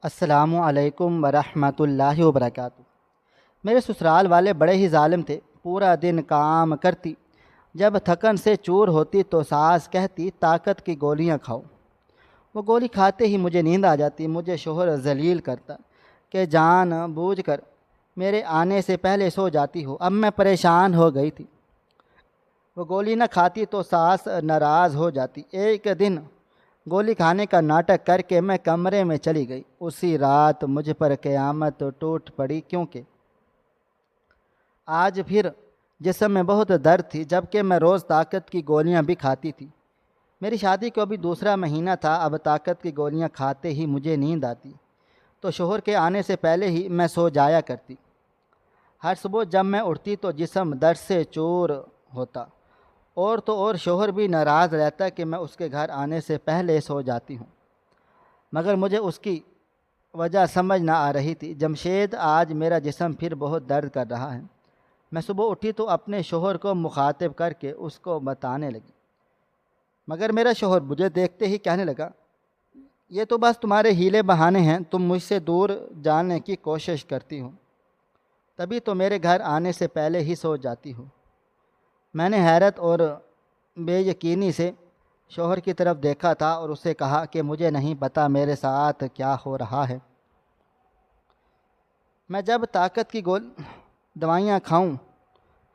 अस्सलामु अलैकुम वरहमतुल्लाहि वबरकातुहू। मेरे ससुराल वाले बड़े ही जालिम थे। पूरा दिन काम करती, जब थकन से चूर होती तो सास कहती ताकत की गोलियां खाओ। वो गोली खाते ही मुझे नींद आ जाती। मुझे शोहर जलील करता कि जान बूझ कर मेरे आने से पहले सो जाती हो। अब मैं परेशान हो गई थी। वो गोली न खाती तो सास नाराज़ हो जाती। एक दिन गोली खाने का नाटक करके मैं कमरे में चली गई। उसी रात मुझ पर क़यामत टूट पड़ी, क्योंकि आज फिर जिस्म में बहुत दर्द थी, जबकि मैं रोज़ ताकत की गोलियां भी खाती थी। मेरी शादी को अभी दूसरा महीना था। अब ताकत की गोलियां खाते ही मुझे नींद आती तो शोहर के आने से पहले ही मैं सो जाया करती। हर सुबह जब मैं उठती तो जिस्म दर्द से चूर होता। और तो और शोहर भी नाराज़ रहता कि मैं उसके घर आने से पहले सो जाती हूँ, मगर मुझे उसकी वजह समझ ना आ रही थी। जमशेद, आज मेरा जिस्म फिर बहुत दर्द कर रहा है। मैं सुबह उठी तो अपने शोहर को मुखातिब करके उसको बताने लगी, मगर मेरा शोहर मुझे देखते ही कहने लगा, ये तो बस तुम्हारे हीले बहाने हैं, तुम मुझसे दूर जाने की कोशिश करती हो, तभी तो मेरे घर आने से पहले ही सो जाती हो। मैंने हैरत और बेयकीनी से शोहर की तरफ देखा था और उससे कहा कि मुझे नहीं पता मेरे साथ क्या हो रहा है। मैं जब ताकत की दवाइयाँ खाऊं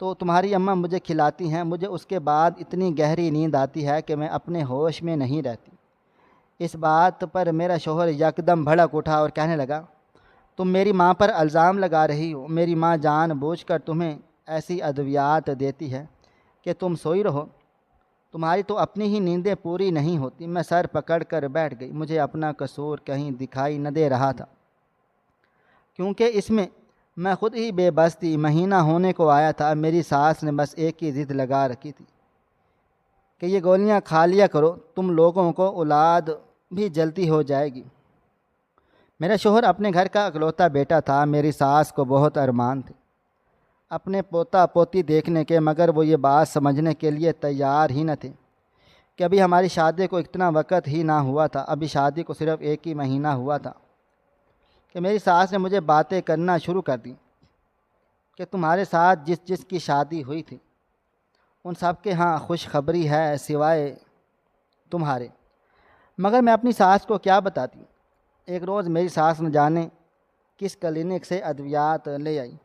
तो तुम्हारी अम्मा मुझे खिलाती हैं। मुझे उसके बाद इतनी गहरी नींद आती है कि मैं अपने होश में नहीं रहती। इस बात पर मेरा शोहर यकदम भड़क उठा और कहने लगा, तुम मेरी माँ पर इल्ज़ाम लगा रही हो। मेरी माँ जानबूझकर तुम्हें ऐसी अद्वियात देती है कि तुम सोई रहो। तुम्हारी तो अपनी ही नींदें पूरी नहीं होती। मैं सर पकड़ कर बैठ गई। मुझे अपना कसूर कहीं दिखाई न दे रहा था, क्योंकि इसमें मैं खुद ही बेबस थी। महीना होने को आया था। मेरी सास ने बस एक ही ज़िद लगा रखी थी कि ये गोलियां खा लिया करो, तुम लोगों को औलाद भी जल्दी हो जाएगी। मेरा शोहर अपने घर का इकलौता बेटा था। मेरी सास को बहुत अरमान थे अपने पोता पोती देखने के, मगर वो ये बात समझने के लिए तैयार ही न थे कि अभी हमारी शादी को इतना वक्त ही ना हुआ था। अभी शादी को सिर्फ एक ही महीना हुआ था कि मेरी सास ने मुझे बातें करना शुरू कर दी कि तुम्हारे साथ जिस जिस की शादी हुई थी उन सब के यहाँ खुशखबरी है सिवाय तुम्हारे। मगर मैं अपनी सास को क्या बताती। एक रोज़ मेरी सास न जाने किस क्लिनिक से अद्वियात ले आई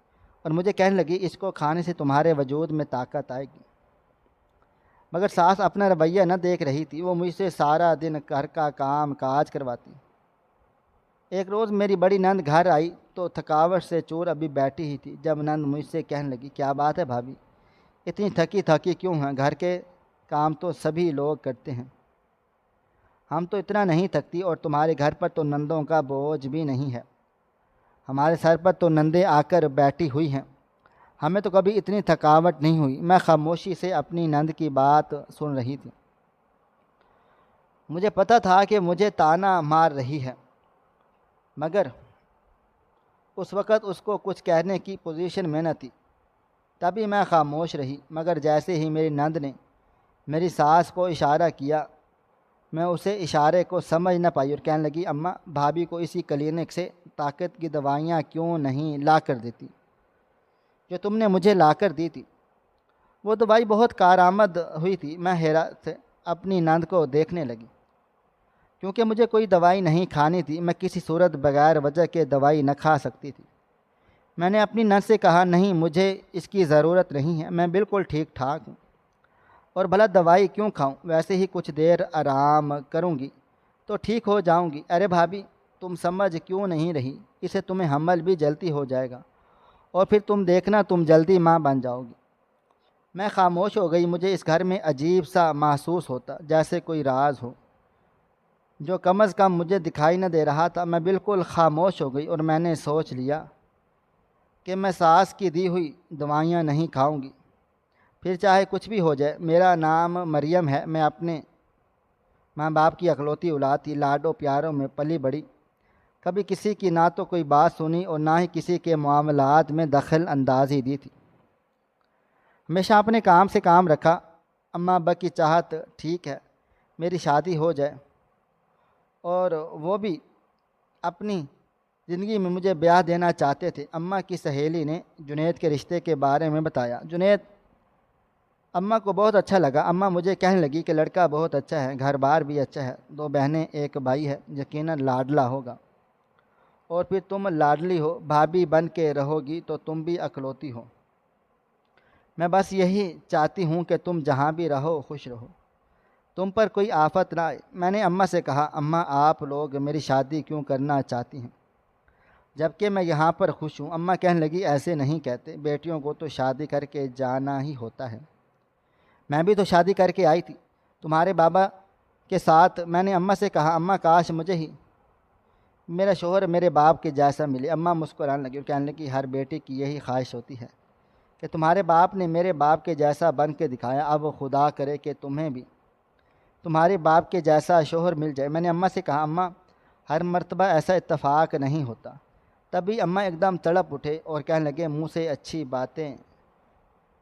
और मुझे कहने लगी, इसको खाने से तुम्हारे वजूद में ताकत आएगी। मगर सास अपना रवैया न देख रही थी। वो मुझसे सारा दिन घर का काम काज करवाती। एक रोज़ मेरी बड़ी नंद घर आई तो थकावट से चूर अभी बैठी ही थी, जब नंद मुझसे कहने लगी, क्या बात है भाभी, इतनी थकी थकी क्यों हैं? घर के काम तो सभी लोग करते हैं, हम तो इतना नहीं थकती। और तुम्हारे घर पर तो नंदों का बोझ भी नहीं है। हमारे सर पर तो नंदे आकर बैठी हुई हैं, हमें तो कभी इतनी थकावट नहीं हुई। मैं खामोशी से अपनी नंद की बात सुन रही थी। मुझे पता था कि मुझे ताना मार रही है, मगर उस वक़्त उसको कुछ कहने की पोजीशन में न थी, तभी मैं खामोश रही। मगर जैसे ही मेरी नंद ने मेरी सास को इशारा किया, मैं उसे इशारे को समझ न पाई और कहने लगी, अम्मा, भाभी को इसी क्लिनिक से ताकत की दवाइयाँ क्यों नहीं ला कर देती जो तुमने मुझे ला कर दी थी। वो दवाई बहुत कारआमद हुई थी। मैं हैरत से अपनी नंद को देखने लगी, क्योंकि मुझे कोई दवाई नहीं खानी थी। मैं किसी सूरत बगैर वजह के दवाई न खा सकती थी। मैंने अपनी नर्स से कहा, नहीं, मुझे इसकी ज़रूरत नहीं है, मैं बिल्कुल ठीक ठाक हूँ और भला दवाई क्यों खाऊं, वैसे ही कुछ देर आराम करूँगी तो ठीक हो जाऊँगी। अरे भाभी, तुम समझ क्यों नहीं रही, इसे तुम्हें हमल भी जल्दी हो जाएगा और फिर तुम देखना, तुम जल्दी माँ बन जाओगी। मैं खामोश हो गई। मुझे इस घर में अजीब सा महसूस होता, जैसे कोई राज हो जो कम अज़ कम मुझे दिखाई न दे रहा था। मैं बिल्कुल खामोश हो गई और मैंने सोच लिया कि मैं सास की दी हुई दवाइयाँ नहीं खाऊंगी, फिर चाहे कुछ भी हो जाए। मेरा नाम मरियम है। मैं अपने माँ बाप की अकलौती औलाद थी, लाडो प्यारों में पली बड़ी। कभी किसी की ना तो कोई बात सुनी और ना ही किसी के मामलात में दखल अंदाजी दी थी। हमेशा अपने काम से काम रखा। अम्मा अब्बा की चाहत ठीक है मेरी शादी हो जाए, और वो भी अपनी ज़िंदगी में मुझे ब्याह देना चाहते थे। अम्मा की सहेली ने जुनैद के रिश्ते के बारे में बताया। जुनैद अम्मा को बहुत अच्छा लगा। अम्मा मुझे कहने लगी कि लड़का बहुत अच्छा है, घर बार भी अच्छा है, 2 बहनें 1 भाई है, यकीनन लाडला होगा। और फिर तुम लाडली हो, भाभी बन के रहोगी तो तुम भी अकलौती हो। मैं बस यही चाहती हूँ कि तुम जहाँ भी रहो खुश रहो, तुम पर कोई आफत ना आए। मैंने अम्मा से कहा, अम्मा आप लोग मेरी शादी क्यों करना चाहती हैं जबकि मैं यहाँ पर खुश हूँ। अम्मा कहने लगी, ऐसे नहीं कहते, बेटियों को तो शादी करके जाना ही होता है। मैं भी तो शादी करके आई थी तुम्हारे बाबा के साथ। मैंने अम्मा से कहा, अम्मा काश मुझे ही मेरा शोहर मेरे बाप के जैसा मिले। अम्मा मुस्कुराने लगी और कहने लगी, हर बेटे की यही ख्वाहिश होती है कि तुम्हारे बाप ने मेरे बाप के जैसा बन के दिखाया, अब खुदा करे कि तुम्हें भी तुम्हारे बाप के जैसा शोहर मिल जाए। मैंने अम्मा से कहा, अम्मा हर मर्तबा ऐसा इत्तेफाक नहीं होता। तभी अम्मा एकदम तड़प उठे और कहने लगे, मुँह से अच्छी बातें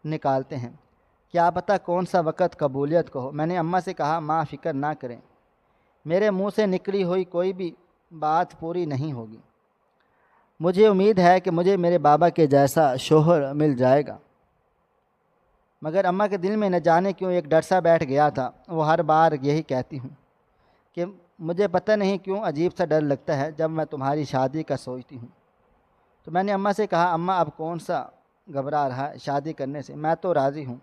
निकालते हैं, क्या पता कौन सा वक़्त कबूलियत को हो। मैंने अम्मा से कहा, माँ फ़िक्र ना करें, मेरे मुंह से निकली हुई कोई भी बात पूरी नहीं होगी। मुझे उम्मीद है कि मुझे मेरे बाबा के जैसा शोहर मिल जाएगा। मगर अम्मा के दिल में न जाने क्यों एक डर सा बैठ गया था। वो हर बार यही कहती हूँ कि मुझे पता नहीं क्यों अजीब सा डर लगता है जब मैं तुम्हारी शादी का सोचती हूँ। तो मैंने अम्मा से कहा, अम्मा अब कौन सा घबरा रहा है शादी करने से, मैं तो राज़ी हूँ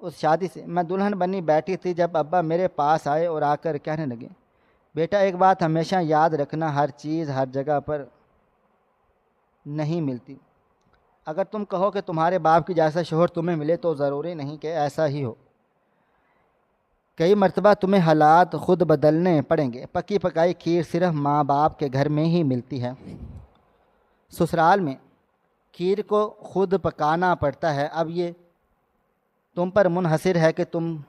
उस शादी से। मैं दुल्हन बनी बैठी थी जब अब्बा मेरे पास आए और आकर कहने लगे, बेटा एक बात हमेशा याद रखना, हर चीज़ हर जगह पर नहीं मिलती। अगर तुम कहो कि तुम्हारे बाप की जैसा शोहर तुम्हें मिले तो ज़रूरी नहीं कि ऐसा ही हो। कई मर्तबा तुम्हें हालात ख़ुद बदलने पड़ेंगे। पकी पकाई खीर सिर्फ माँ बाप के घर में ही मिलती है, ससुराल में खीर को खुद पकाना पड़ता है। अब ये तुम पर मुनहसर है कि तुम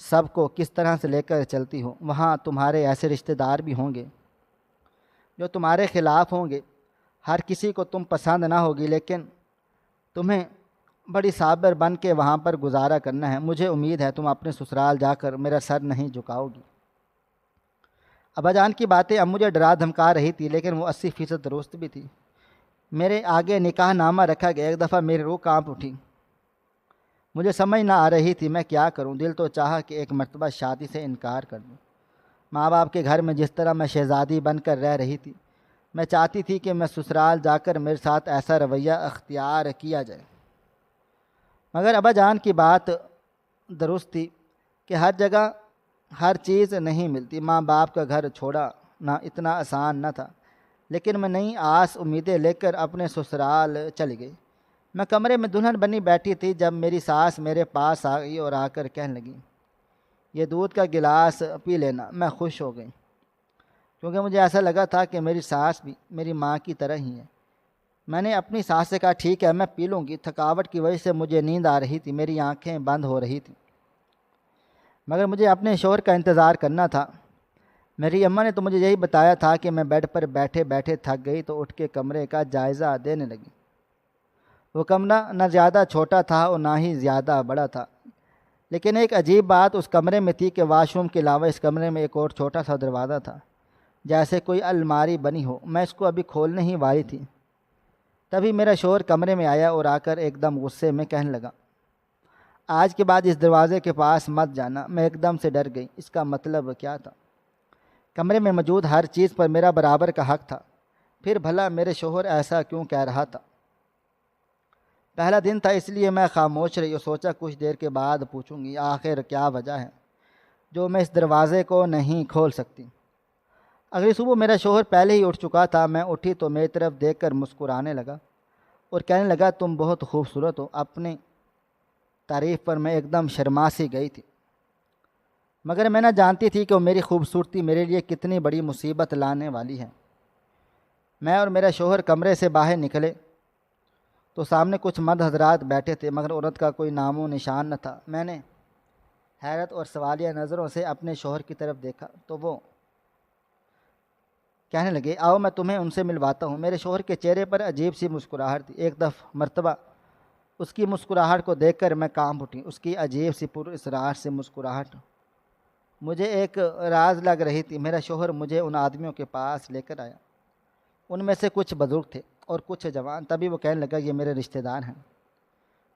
सबको किस तरह से लेकर चलती हो। वहाँ तुम्हारे ऐसे रिश्तेदार भी होंगे जो तुम्हारे ख़िलाफ़ होंगे, हर किसी को तुम पसंद ना होगी, लेकिन तुम्हें बड़ी साबर बन के वहाँ पर गुजारा करना है। मुझे उम्मीद है तुम अपने ससुराल जाकर मेरा सर नहीं झुकाओगी। अब्बाजान की बातें अब मुझे डरा धमका रही थी, लेकिन वो 80% दुरुस्त भी थी। मेरे आगे निकाह नामा रखा गया। एक दफ़ा मेरी रूह कांप उठी। मुझे समझ ना आ रही थी मैं क्या करूं। दिल तो चाहा कि एक मर्तबा शादी से इनकार कर दूं। माँ बाप के घर में जिस तरह मैं शहज़ादी बनकर रह रही थी, मैं चाहती थी कि मैं ससुराल जाकर मेरे साथ ऐसा रवैया अख्तियार किया जाए। मगर अब्बाजान की बात दुरुस्त थी कि हर जगह हर चीज़ नहीं मिलती। माँ बाप का घर छोड़ा ना इतना आसान न था, लेकिन मैं नई आस उम्मीदें लेकर अपने ससुराल चली गई। मैं कमरे में दुल्हन बनी बैठी थी जब मेरी सास मेरे पास आ गई और आकर कहने लगी, ये दूध का गिलास पी लेना। मैं खुश हो गई क्योंकि मुझे ऐसा लगा था कि मेरी सास भी मेरी माँ की तरह ही है। मैंने अपनी सास से कहा, ठीक है मैं पी लूँगी। थकावट की वजह से मुझे नींद आ रही थी, मेरी आंखें बंद हो रही थी, मगर मुझे अपने शोहर का इंतज़ार करना था। मेरी अम्मा ने तो मुझे यही बताया था कि मैं बेड पर बैठे बैठे थक गई तो उठ के कमरे का जायज़ा देने लगी। वो कमरा न ज़्यादा छोटा था और ना ही ज़्यादा बड़ा था, लेकिन एक अजीब बात उस कमरे में थी कि वाशरूम के अलावा इस कमरे में एक और छोटा सा दरवाज़ा था, जैसे कोई अलमारी बनी हो। मैं इसको अभी खोलने ही वाली थी, तभी मेरा शोहर कमरे में आया और आकर एकदम गुस्से में कहने लगा, आज के बाद इस दरवाज़े के पास मत जाना। मैं एकदम से डर गई। इसका मतलब क्या था? कमरे में मौजूद हर चीज़ पर मेरा बराबर का हक़ था, फिर भला मेरे शोहर ऐसा क्यों कह रहा था? पहला दिन था इसलिए मैं खामोश रही और सोचा कुछ देर के बाद पूछूंगी आखिर क्या वजह है जो मैं इस दरवाज़े को नहीं खोल सकती। अगली सुबह मेरा शोहर पहले ही उठ चुका था। मैं उठी तो मेरी तरफ देखकर मुस्कुराने लगा और कहने लगा, तुम बहुत खूबसूरत हो। अपनी तारीफ़ पर मैं एकदम शर्मा सी गई थी, मगर मैं ना जानती थी कि वो मेरी खूबसूरती मेरे लिए कितनी बड़ी मुसीबत लाने वाली है। मैं और मेरा शोहर कमरे से बाहर निकले तो सामने कुछ मर्द हजरात बैठे थे, मगर औरत का कोई नामो निशान न था। मैंने हैरत और सवालिया नज़रों से अपने शोहर की तरफ देखा तो वो कहने लगे, आओ मैं तुम्हें उनसे मिलवाता हूँ। मेरे शोहर के चेहरे पर अजीब सी मुस्कुराहट थी। एक मर्तबा उसकी मुस्कुराहट को देखकर मैं कांप उठी। उसकी अजीब सी पुरअसरार से मुस्कुराहट मुझे एक राज लग रही थी। मेरा शोहर मुझे उन आदमियों के पास लेकर आया। उनमें से कुछ बुजुर्ग थे और कुछ जवान। तभी वो कहने लगा ये मेरे रिश्तेदार हैं।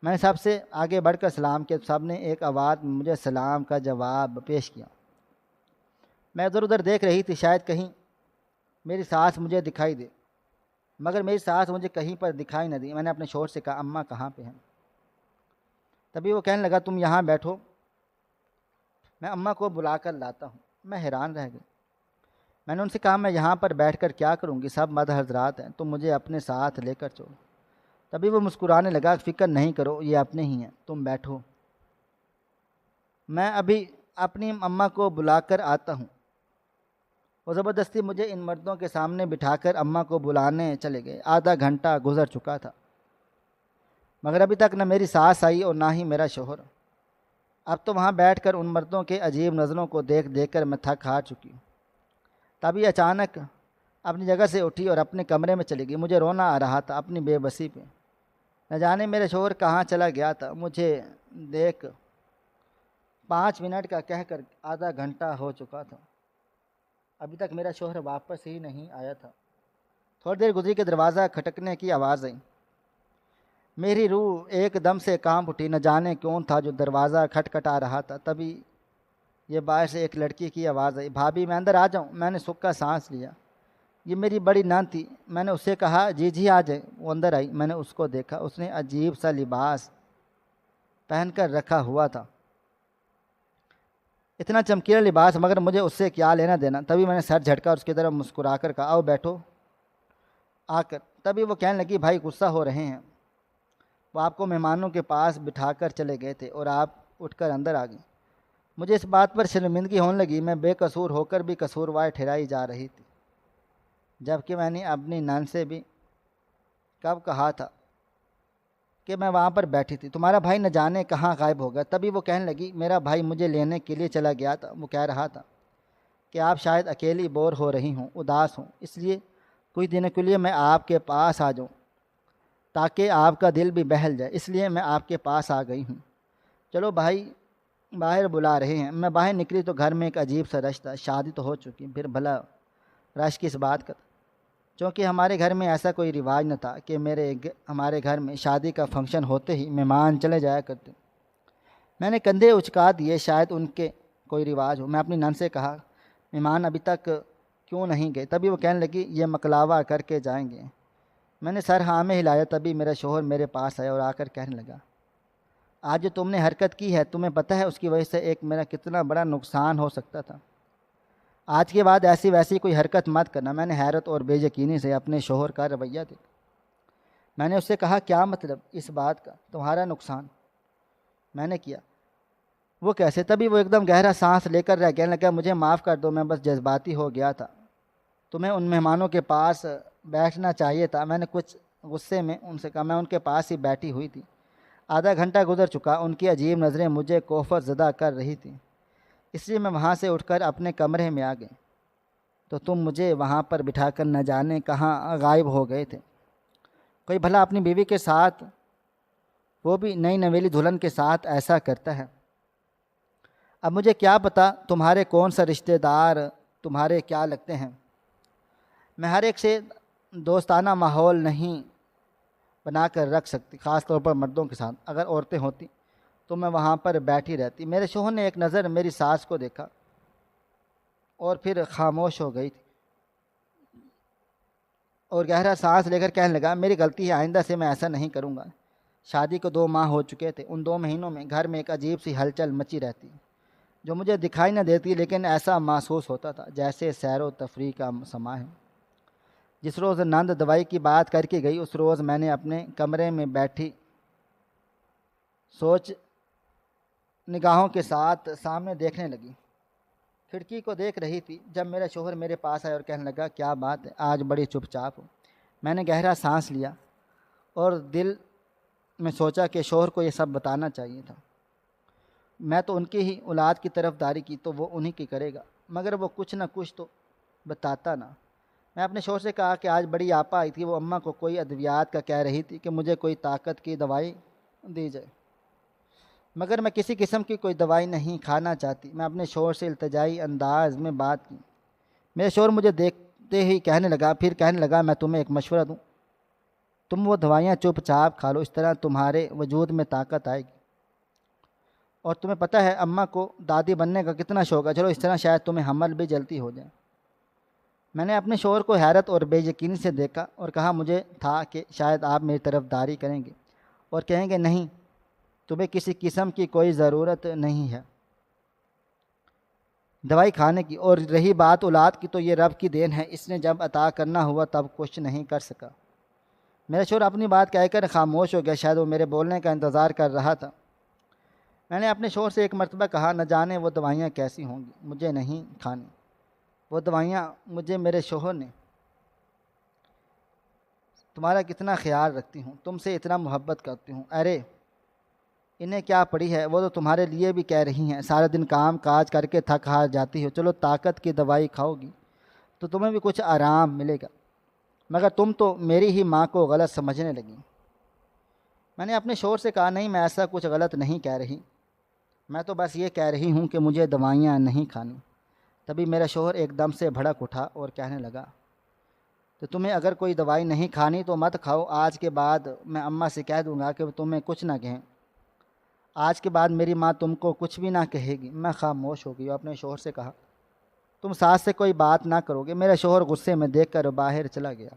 मैंने सबसे आगे बढ़कर सलाम किया। सब ने एक आवाज़ में मुझे सलाम का जवाब पेश किया। मैं इधर उधर देख रही थी, शायद कहीं मेरी सास मुझे दिखाई दे, मगर मेरी सास मुझे कहीं पर दिखाई न दी। मैंने अपने शोहर से कहा अम्मा कहाँ पे हैं? तभी वो कहने लगा तुम यहाँ बैठो, मैं अम्मा को बुला कर लाता हूँ। मैं हैरान रह गई। मैंने उनसे कहा मैं यहाँ पर बैठकर क्या करूँगी, सब मर्द हजरात हैं, तुम मुझे अपने साथ लेकर चलो। तभी वो मुस्कुराने लगा, फ़िक्र नहीं करो, ये अपने ही हैं, तुम बैठो, मैं अभी अपनी अम्मा को बुलाकर आता हूँ। वो ज़बरदस्ती मुझे इन मर्दों के सामने बिठाकर अम्मा को बुलाने चले गए। आधा घंटा गुजर चुका था, मगर अभी तक न मेरी सास आई और ना ही मेरा शोहर। अब तो वहाँ बैठकर उन मर्दों के अजीब नज़रों को देख देख कर मैं थक हार चुकी हूँ। तभी अचानक अपनी जगह से उठी और अपने कमरे में चली गई। मुझे रोना आ रहा था अपनी बेबसी पे। न जाने मेरा शोहर कहाँ चला गया था। मुझे देख 5 मिनट का कहकर आधा घंटा हो चुका था, अभी तक मेरा शोहर वापस ही नहीं आया था। थोड़ी देर गुजरी के दरवाज़ा खटकने की आवाज़ आई। मेरी रूह एकदम से कांप उठी। न जाने कौन था जो दरवाज़ा खटखटा रहा था। तभी ये बाहर से एक लड़की की आवाज़ आई, भाभी मैं अंदर आ जाऊँ? मैंने सूखा सांस लिया। ये मेरी बड़ी नंद थी। मैंने उससे कहा जी जी आ जाए। वो अंदर आई। मैंने उसको देखा, उसने अजीब सा लिबास पहनकर रखा हुआ था, इतना चमकीला लिबास, मगर मुझे उससे क्या लेना देना। तभी मैंने सर झटका और उसकी तरफ मुस्कुरा कर कहा आओ बैठो आकर। तभी वो कहने लगी भाई गुस्सा हो रहे हैं, वो आपको मेहमानों के पास बिठाकर चले गए थे और आप उठकर अंदर आ गई। मुझे इस बात पर शर्मिंदगी होने लगी। मैं बेकसूर होकर भी कसूरवार ठहराई जा रही थी, जबकि मैंने अपनी नन से भी कब कहा था कि मैं वहाँ पर बैठी थी। तुम्हारा भाई न जाने कहाँ गायब हो गया। तभी वो कहने लगी मेरा भाई मुझे लेने के लिए चला गया था। वो कह रहा था कि आप शायद अकेली बोर हो रही हों, उदास हों, इसलिए कुछ दिनों के लिए मैं आपके पास आ जाऊँ ताकि आपका दिल भी बहल जाए, इसलिए मैं आपके पास आ गई हूँ। चलो भाई बाहर बुला रहे हैं। मैं बाहर निकली तो घर में एक अजीब सा रश था। शादी तो हो चुकी, फिर भला रश किस बात का था, क्योंकि हमारे घर में ऐसा कोई रिवाज न था कि हमारे घर में शादी का फंक्शन होते ही मेहमान चले जाया करते। मैंने कंधे उचका दिए, शायद उनके कोई रिवाज हो। मैं अपनी नन से कहा मेहमान अभी तक क्यों नहीं गए? तभी वो कहने लगी ये मकलावा करके जाएंगे। मैंने सर हाँ में हिलाया। तभी मेरा शोहर मेरे पास आया और आकर कहने लगा आज जो तुमने हरकत की है, तुम्हें पता है उसकी वजह से एक मेरा कितना बड़ा नुकसान हो सकता था। आज के बाद ऐसी वैसी कोई हरकत मत करना। मैंने हैरत और बेयकीनी से अपने शोहर का रवैया देखा। मैंने उससे कहा क्या मतलब इस बात का? तुम्हारा नुकसान मैंने किया? वो कैसे? तभी वो एकदम गहरा सांस लेकर रह कहने लगा मुझे माफ़ कर दो, मैं बस जज्बाती हो गया था। तुम्हें उन मेहमानों के पास बैठना चाहिए था। मैंने कुछ गुस्से में उनसे कहा। मैं उनके पास ही बैठी हुई थी। आधा घंटा गुजर चुका। उनकी अजीब नज़रें मुझे कोफत ज़दा कर रही थी, इसलिए मैं वहाँ से उठकर अपने कमरे में आ गई। तो तुम मुझे वहाँ पर बिठाकर न जाने कहाँ गायब हो गए थे। कोई भला अपनी बीवी के साथ, वो भी नई नवेली दुल्हन के साथ, ऐसा करता है? अब मुझे क्या पता तुम्हारे कौन सा रिश्तेदार तुम्हारे क्या लगते हैं। मैं हर एक से दोस्ताना माहौल नहीं बना कर रख सकती, ख़ास तौर पर मर्दों के साथ। अगर औरतें होती तो मैं वहाँ पर बैठी रहती। मेरे शोहर ने एक नज़र मेरी सास को देखा और फिर खामोश हो गई थी और गहरा सांस लेकर कहने लगा मेरी गलती है, आइंदा से मैं ऐसा नहीं करूँगा। शादी को 2 माह हो चुके थे। उन 2 महीनों में घर में एक अजीब सी हलचल मची रहती, जो मुझे दिखाई न देती, लेकिन ऐसा महसूस होता था जैसे सैर व तफरीह का समा है। जिस रोज़ नंद दवाई की बात करके गई, उस रोज़ मैंने अपने कमरे में बैठी सोच निगाहों के साथ सामने देखने लगी। खिड़की को देख रही थी जब मेरा शोहर मेरे पास आया और कहने लगा क्या बात है, आज बड़ी चुपचाप हो। मैंने गहरा सांस लिया और दिल में सोचा कि शोहर को ये सब बताना चाहिए था। मैं तो उनकी ही औलाद की तरफदारी की तो वो उन्हीं की करेगा, मगर वो कुछ ना कुछ तो बताता ना। मैं अपने शोहर से कहा कि आज बड़ी आपा आई थी, वो अम्मा को कोई अद्वियात का कह रही थी कि मुझे कोई ताकत की दवाई दी जाए। मगर मैं किसी किस्म की कोई दवाई नहीं खाना चाहती। मैं अपने शोहर से इल्तिजाई अंदाज में बात की। मेरे शोहर मुझे देखते ही फिर कहने लगा, मैं तुम्हें एक मशवरा दूँ, तुम वो दवाइयाँ चुपचाप खा लो, इस तरह तुम्हारे वजूद में ताकत आएगी। और तुम्हें पता है अम्मा को दादी बनने का कितना शौक़ है, चलो इस तरह शायद तुम्हें हमल भी जल्दी हो जाए। मैंने अपने शोहर को हैरत और बेयकीनी से देखा और कहा, मुझे था कि शायद आप मेरी तरफदारी करेंगे और कहेंगे, नहीं, तुम्हें किसी किस्म की कोई ज़रूरत नहीं है दवाई खाने की। और रही बात औलाद की, तो ये रब की देन है, इसने जब अता करना हुआ तब कुछ नहीं कर सका। मेरा शोहर अपनी बात कहकर खामोश हो गया, शायद वो मेरे बोलने का इंतज़ार कर रहा था। मैंने अपने शोहर से एक मरतबा कहा, न जाने वो दवाइयाँ कैसी होंगी, मुझे नहीं खानी वो दवाइयाँ। मुझे मेरे शोहर ने, तुम्हारा कितना ख्याल रखती हूँ, तुमसे इतना मोहब्बत करती हूँ, अरे इन्हें क्या पड़ी है, वो तो तुम्हारे लिए भी कह रही हैं, सारा दिन काम काज करके थक हार जाती हो, चलो ताकत की दवाई खाओगी तो तुम्हें भी कुछ आराम मिलेगा। मगर तुम तो मेरी ही माँ को गलत समझने लगी। मैंने अपने शोहर से कहा, नहीं, मैं ऐसा कुछ गलत नहीं कह रही, मैं तो बस ये कह रही हूँ कि मुझे दवाइयाँ नहीं खानी। तभी मेरा शोहर एकदम से भड़क उठा और कहने लगा, तो तुम्हें अगर कोई दवाई नहीं खानी तो मत खाओ, आज के बाद मैं अम्मा से कह दूँगा कि तुम्हें कुछ ना कहें, आज के बाद मेरी माँ तुमको कुछ भी ना कहेगी। मैं खामोश हो गई और अपने शोहर से कहा, तुम सास से कोई बात ना करोगे। मेरा शोहर गुस्से में देखकर बाहर चला गया।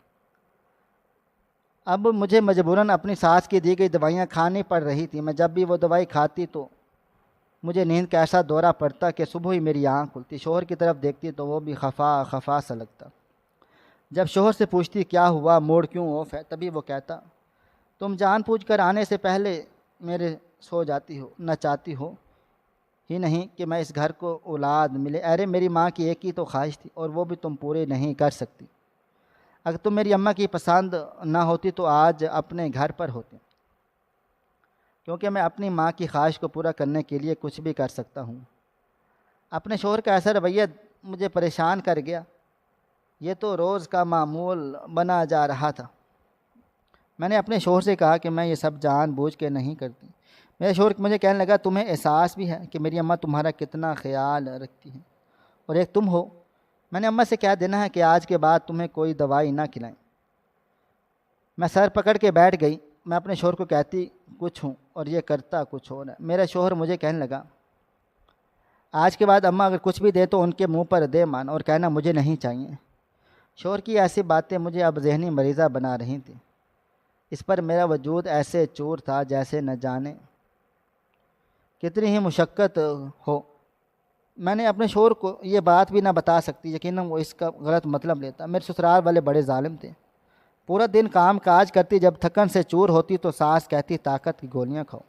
अब मुझे मजबूरन अपनी सास की दी गई दवाइयाँ खानी पड़ रही थी। मैं जब भी वो दवाई खाती तो मुझे नींद का ऐसा दौरा पड़ता कि सुबह ही मेरी आँख खुलती। शोहर की तरफ देखती तो वो भी खफा खफा सा लगता। जब शोहर से पूछती क्या हुआ, मूड क्यों ऑफ है, तभी वो कहता, तुम जानबूझ कर आने से पहले मेरे सो जाती हो, न चाहती हो ही नहीं कि मैं इस घर को औलाद मिले। अरे मेरी माँ की एक ही तो ख्वाहिश थी और वो भी तुम पूरी नहीं कर सकती। अगर तुम मेरी अम्मा की पसंद ना होती तो आज अपने घर पर होती, क्योंकि मैं अपनी माँ की ख्वाहिश को पूरा करने के लिए कुछ भी कर सकता हूँ। अपने शोहर का ऐसा रवैया मुझे परेशान कर गया। ये तो रोज़ का मामूल बना जा रहा था। मैंने अपने शोहर से कहा कि मैं ये सब जानबूझ के नहीं करती। मेरे शोहर मुझे कहने लगा, तुम्हें एहसास भी है कि मेरी अम्मा तुम्हारा कितना ख्याल रखती है, और एक तुम हो, मैंने अम्मा से क्या देना है कि आज के बाद तुम्हें कोई दवाई ना खिलाएं। मैं सर पकड़ के बैठ गई। मैं अपने शोहर को कहती कुछ हूँ और ये करता कुछ और है। मेरा शोहर मुझे कहने लगा, आज के बाद अम्मा अगर कुछ भी दे तो उनके मुंह पर दे मान और कहना मुझे नहीं चाहिए। शोहर की ऐसी बातें मुझे अब जहनी मरीज़ा बना रही थी। इस पर मेरा वजूद ऐसे चूर था जैसे न जाने कितनी ही मुशक्क़त हो। मैंने अपने शोहर को ये बात भी ना बता सकती, यकीनन वो इसका गलत मतलब लेता। मेरे ससुराल वाले बड़े जालिम थे। पूरा दिन काम काज करती, जब थकन से चूर होती तो सास कहती ताकत की गोलियां खाओ,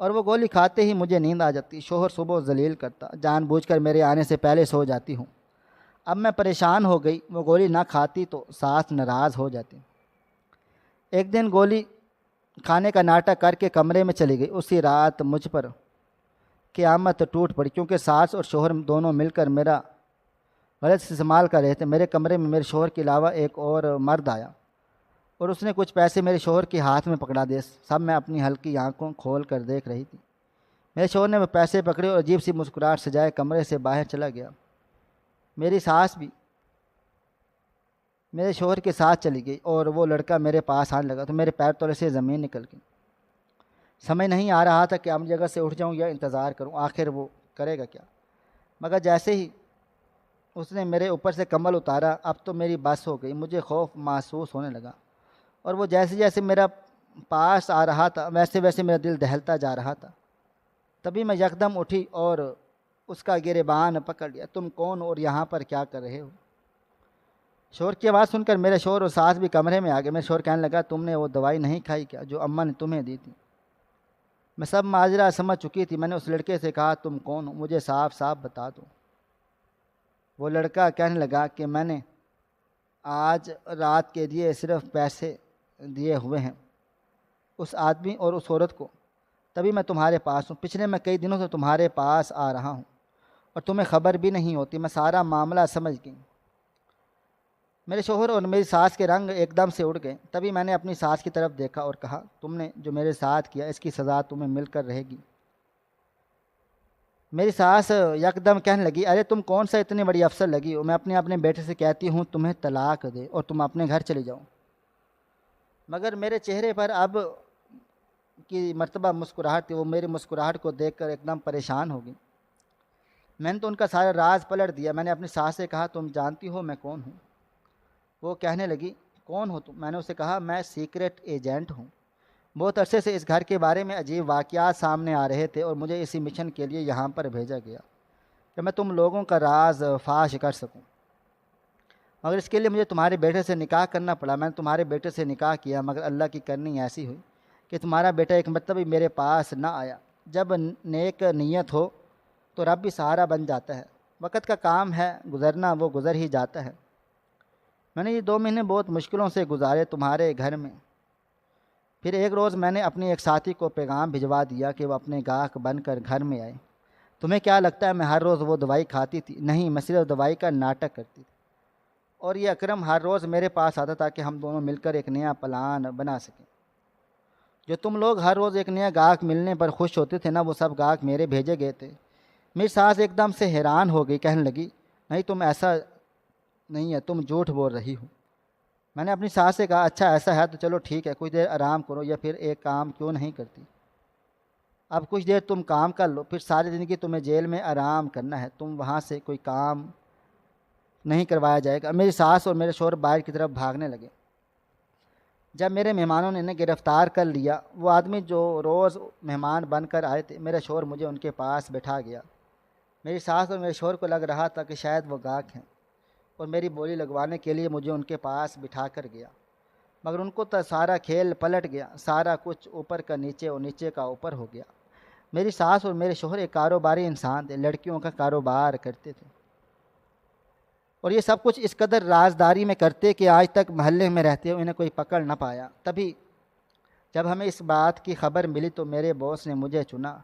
और वो गोली खाते ही मुझे नींद आ जाती। शोहर सुबह जलील करता, जानबूझकर मेरे आने से पहले सो जाती हूँ। अब मैं परेशान हो गई, वो गोली ना खाती तो सास नाराज़ हो जाती। एक दिन गोली खाने का नाटक करके कमरे में चली गई। उसी रात मुझ पर क़यामत टूट पड़ी, क्योंकि सास और शोहर दोनों मिलकर मेरा गलत इस्तेमाल कर रहे थे। मेरे कमरे में मेरे शोहर के अलावा एक और मर्द आया और उसने कुछ पैसे मेरे शोहर के हाथ में पकड़ा दिए। सब मैं अपनी हल्की आंखों खोल कर देख रही थी। मेरे शोहर ने वो पैसे पकड़े और अजीब सी मुस्कुराहट सजाए कमरे से बाहर चला गया। मेरी सास भी मेरे शोहर के साथ चली गई और वो लड़का मेरे पास आने लगा तो मेरे पैर तले से ज़मीन निकल गई। समझ नहीं आ रहा था कि अपनी जगह से उठ जाऊं या इंतज़ार करूं, आखिर वो करेगा क्या। मगर जैसे ही उसने मेरे ऊपर से कंबल उतारा, अब तो मेरी बस हो गई। मुझे खौफ महसूस होने लगा और वो जैसे जैसे मेरा पास आ रहा था वैसे वैसे मेरा दिल दहलता जा रहा था। तभी मैं यकदम उठी और उसका गिरेबान पकड़ लिया। तुम कौन और यहाँ पर क्या कर रहे हो? शोर की आवाज़ सुनकर मेरे शोर और सास भी कमरे में आ गए। मेरे शोर कहने लगा, तुमने वो दवाई नहीं खाई क्या जो अम्मा ने तुम्हें दी थी? मैं सब माजरा समझ चुकी थी। मैंने उस लड़के से कहा, तुम कौन हो, मुझे साफ साफ बता दो। वो लड़का कहने लगा कि मैंने आज रात के लिए सिर्फ पैसे दिए हुए हैं उस आदमी और उस औरत को, तभी मैं तुम्हारे पास हूँ। पिछले मैं कई दिनों से तुम्हारे पास आ रहा हूँ और तुम्हें खबर भी नहीं होती। मैं सारा मामला समझ गई। मेरे शोहर और मेरी सास के रंग एकदम से उड़ गए। तभी मैंने अपनी सास की तरफ देखा और कहा, तुमने जो मेरे साथ किया इसकी सज़ा तुम्हें मिलकर रहेगी। मेरी सास यकदम कहने लगी, अरे तुम कौन सा इतनी बड़ी अफसर लगी हो, मैं अपने बेटे से कहती हूँ तुम्हें तलाक दे और तुम अपने घर चले जाओ। मगर मेरे चेहरे पर अब की मर्तबा मुस्कुराहट थी, वो मेरी मुस्कुराहट को देखकर एकदम परेशान हो गई। मैंने तो उनका सारा राज पलट दिया। मैंने अपनी सास से कहा, तुम जानती हो मैं कौन हूँ? वो कहने लगी, कौन हो तुम? मैंने उसे कहा, मैं सीक्रेट एजेंट हूँ। बहुत अरसे से इस घर के बारे में अजीब वाक़यात सामने आ रहे थे और मुझे इसी मिशन के लिए यहाँ पर भेजा गया कि मैं तुम लोगों का राज फाश कर सकूँ। मगर इसके लिए मुझे तुम्हारे बेटे से निकाह करना पड़ा। मैंने तुम्हारे बेटे से निकाह किया, मगर अल्लाह की करनी ऐसी हुई कि तुम्हारा बेटा एक मतलब भी मेरे पास ना आया। जब नेक नीयत हो तो रब भी सहारा बन जाता है। वक़्त का काम है गुज़रना, वो गुज़र ही जाता है। मैंने ये 2 महीने बहुत मुश्किलों से गुजारे तुम्हारे घर में। फिर एक रोज़ मैंने अपने एक साथी को पैगाम भिजवा दिया कि वह अपने गाहक बनकर घर में आए। तुम्हें क्या लगता है मैं हर रोज़ वो दवाई खाती थी? नहीं, मैं सिर्फ दवाई का नाटक करती थी। और ये अकरम हर रोज़ मेरे पास आता था कि हम दोनों मिलकर एक नया प्लान बना सकें। जो तुम लोग हर रोज़ एक नया गाहक मिलने पर खुश होते थे ना, वो सब गाहक मेरे भेजे गए थे। मेरी सास एकदम से हैरान हो गई, कहने लगी, नहीं तुम ऐसा नहीं है, तुम झूठ बोल रही हो। मैंने अपनी सास से कहा, अच्छा ऐसा है तो चलो ठीक है, कुछ देर आराम करो, या फिर एक काम क्यों नहीं करती? अब कुछ देर तुम काम कर लो, फिर सारी ज़िंदगी तुम्हें जेल में आराम करना है, तुम वहाँ से कोई काम नहीं करवाया जाएगा। मेरी सास और मेरे शोहर बाहर की तरफ भागने लगे। जब मेरे मेहमानों ने इन्हें गिरफ़्तार कर लिया, वो आदमी जो रोज़ मेहमान बनकर आए थे, मेरे शोहर मुझे उनके पास बैठा गया। मेरी सास और मेरे शोहर को लग रहा था कि शायद वो गाहक हैं और मेरी बोली लगवाने के लिए मुझे उनके पास बिठा कर गया। मगर उनको तो सारा खेल पलट गया। सारा कुछ ऊपर का नीचे और नीचे का ऊपर हो गया। मेरी सास और मेरे शोहर एक कारोबारी इंसान थे, लड़कियों का कारोबार करते थे और ये सब कुछ इस कदर राजदारी में करते कि आज तक महल्ले में रहते हुए इन्हें कोई पकड़ ना पाया। तभी जब हमें इस बात की खबर मिली तो मेरे बॉस ने मुझे चुना।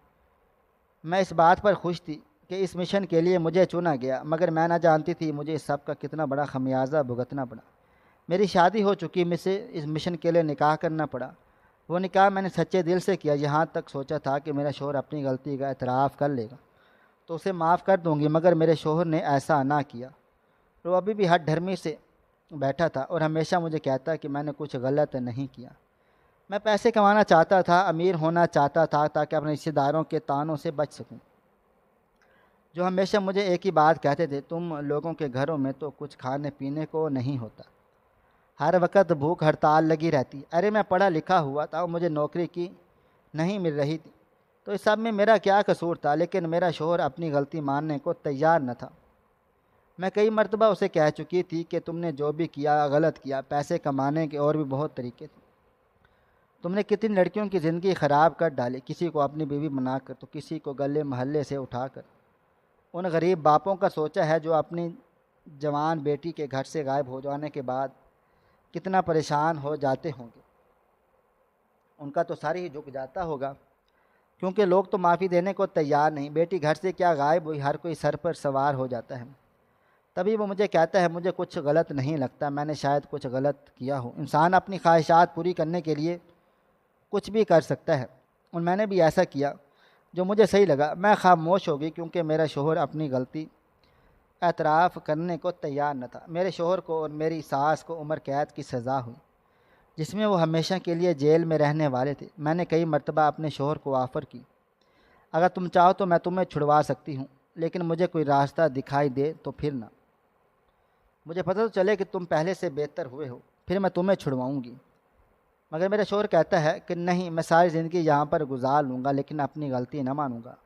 मैं इस बात पर खुश थी कि इस मिशन के लिए मुझे चुना गया, मगर मैं ना जानती थी मुझे इस सब का कितना बड़ा खमियाजा भुगतना पड़ा। मेरी शादी हो चुकी, मुझसे इस मिशन के लिए निकाह करना पड़ा। वो निकाह मैंने सच्चे दिल से किया। यहाँ तक सोचा था कि मेरा शोहर अपनी गलती का एतराफ़ कर लेगा तो उसे माफ़ कर दूँगी, मगर मेरे शोहर ने ऐसा ना किया। वो अभी भी हठ धर्मी से बैठा था और हमेशा मुझे कहता कि मैंने कुछ गलत नहीं किया। मैं पैसे कमाना चाहता था, अमीर होना चाहता था ताकि अपने रिश्तेदारों के तानों से बच सकूं, जो हमेशा मुझे एक ही बात कहते थे, तुम लोगों के घरों में तो कुछ खाने पीने को नहीं होता, हर वक्त भूख हड़ताल लगी रहती। अरे मैं पढ़ा लिखा हुआ था और मुझे नौकरी की नहीं मिल रही थी, तो इस सब में मेरा क्या कसूर था? लेकिन मेरा शोहर अपनी गलती मानने को तैयार न था। मैं कई मरतबा उसे कह चुकी थी कि तुमने जो भी किया गलत किया, पैसे कमाने के और भी बहुत तरीके थे। तुमने कितनी लड़कियों की ज़िंदगी ख़राब कर डाली, किसी को अपनी बीवी बनाकर तो किसी को गले महल्ले से उठाकर। उन गरीब बापों का सोचा है जो अपनी जवान बेटी के घर से गायब हो जाने के बाद कितना परेशान हो जाते होंगे। उनका तो सारी ही झुक जाता होगा, क्योंकि लोग तो माफ़ी देने को तैयार नहीं। बेटी घर से क्या गायब हुई, हर कोई सर पर सवार हो जाता है। तभी वो मुझे कहता है मुझे कुछ गलत नहीं लगता, मैंने शायद कुछ गलत किया हो। इंसान अपनी ख्वाहिशात पूरी करने के लिए कुछ भी कर सकता है और मैंने भी ऐसा किया जो मुझे सही लगा। मैं खामोश हो गई क्योंकि मेरा शोहर अपनी गलती एतराफ़ करने को तैयार न था। मेरे शोहर को और मेरी सास को उम्र कैद की सज़ा हुई, जिसमें वो हमेशा के लिए जेल में रहने वाले थे। मैंने कई मरतबा अपने शोहर को ऑफ़र की, अगर तुम चाहो तो मैं तुम्हें छुड़वा सकती हूँ, लेकिन मुझे कोई रास्ता दिखाई दे तो फिर ना। मुझे पता तो चले कि तुम पहले से बेहतर हुए हो, फिर मैं तुम्हें छुड़वाऊँगी। मगर मेरा शोहर कहता है कि नहीं, मैं सारी ज़िंदगी यहाँ पर गुजार लूँगा लेकिन अपनी गलती न मानूँगा।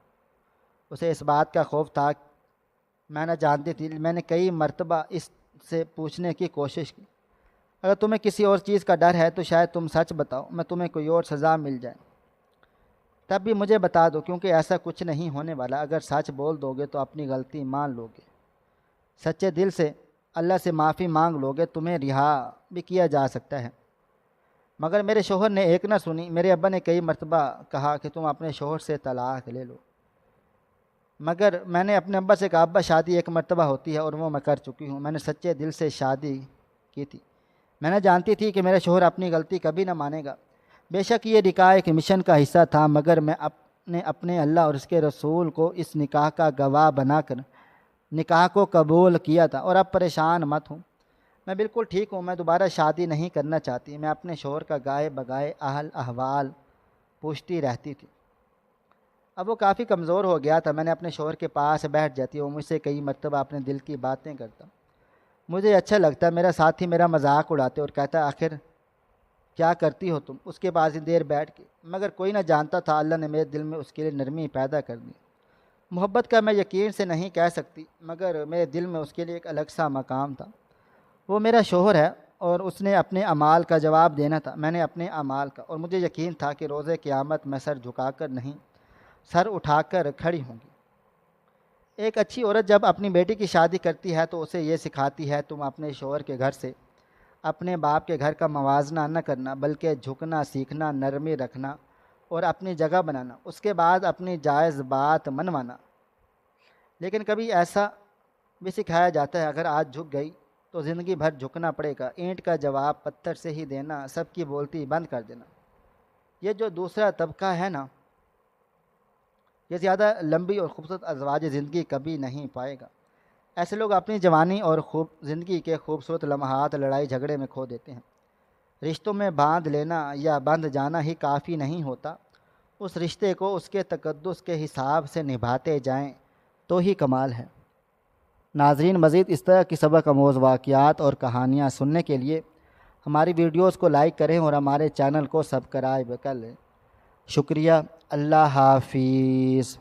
उसे इस बात का खौफ था, मैं न जानती थी। मैंने कई मरतबा इससे पूछने की कोशिश की, अगर तुम्हें किसी और चीज़ का डर है तो शायद तुम सच बताओ, मैं तुम्हें कोई और सज़ा मिल जाए तब भी मुझे बता दो, क्योंकि ऐसा कुछ नहीं होने वाला। अगर सच बोल दोगे तो अपनी गलती मान लोगे, सच्चे दिल से अल्लाह से माफ़ी मांग लोगे, तुम्हें रिहा भी किया जा सकता है। मगर मेरे शोहर ने एक ना सुनी। मेरे अब्बा ने कई मरतबा कहा कि तुम अपने शोहर से तलाक़ ले लो, मगर मैंने अपने अब्बा से कहा, अब्बा शादी एक मरतबा होती है और वो मैं कर चुकी हूँ। मैंने सच्चे दिल से शादी की थी। मैंने जानती थी कि मेरा शोहर अपनी गलती कभी ना मानेगा। बेशक ये निकाह एक मिशन का हिस्सा था, मगर मैं अपने अल्लाह और उसके रसूल को इस निकाह का गवाह बनाकर निकाह को कबूल किया था। और अब परेशान मत हूँ, मैं बिल्कुल ठीक हूँ। मैं दोबारा शादी नहीं करना चाहती। मैं अपने शोहर का गाए बगाए अहल अहवाल पूछती रहती थी। अब वो काफ़ी कमज़ोर हो गया था। मैंने अपने शोहर के पास बैठ जाती, वो मुझसे कई मरतबा अपने दिल की बातें करता। मुझे अच्छा लगता। मेरा साथी मेरा मजाक उड़ाते और कहता, आखिर क्या करती हो तुम उसके पास ही देर बैठ के। मगर कोई ना जानता था अल्लाह ने मेरे दिल में उसके लिए नरमी पैदा कर दी। मोहब्बत का मैं यकीन से नहीं कह सकती, मगर मेरे दिल में उसके लिए एक अलग सा मकाम था। वो मेरा शोहर है और उसने अपने अमाल का जवाब देना था, मैंने अपने अमाल का। और मुझे यकीन था कि रोज़े क़यामत मैं सर झुकाकर नहीं, सर उठाकर खड़ी होंगी। एक अच्छी औरत जब अपनी बेटी की शादी करती है तो उसे ये सिखाती है, तुम अपने शोहर के घर से अपने बाप के घर का मवाजना न करना, बल्कि झुकना सीखना, नरमी रखना और अपनी जगह बनाना, उसके बाद अपनी जायज़ बात मनवाना। लेकिन कभी ऐसा भी सिखाया जाता है, अगर आज झुक गई तो ज़िंदगी भर झुकना पड़ेगा। ईंट का जवाब पत्थर से ही देना, सबकी बोलती बंद कर देना। ये जो दूसरा तबका है ना, ये ज़्यादा लंबी और खूबसूरत अज़वाज ज़िंदगी कभी नहीं पाएगा। ऐसे लोग अपनी जवानी और खूब ज़िंदगी के खूबसूरत लम्हात लड़ाई झगड़े में खो देते हैं। रिश्तों में बांध लेना या बंध जाना ही काफ़ी नहीं होता, उस रिश्ते को उसके तकद्दुस के हिसाब से निभाते जाएं तो ही कमाल है। नाज़रीन, मज़ीद इस तरह की सबक आमोज़ वाक़यात और कहानियाँ सुनने के लिए हमारी वीडियोज़ को लाइक करें और हमारे चैनल को सब्सक्राइब कर लें। शुक्रिया। अल्लाह हाफ़िज़।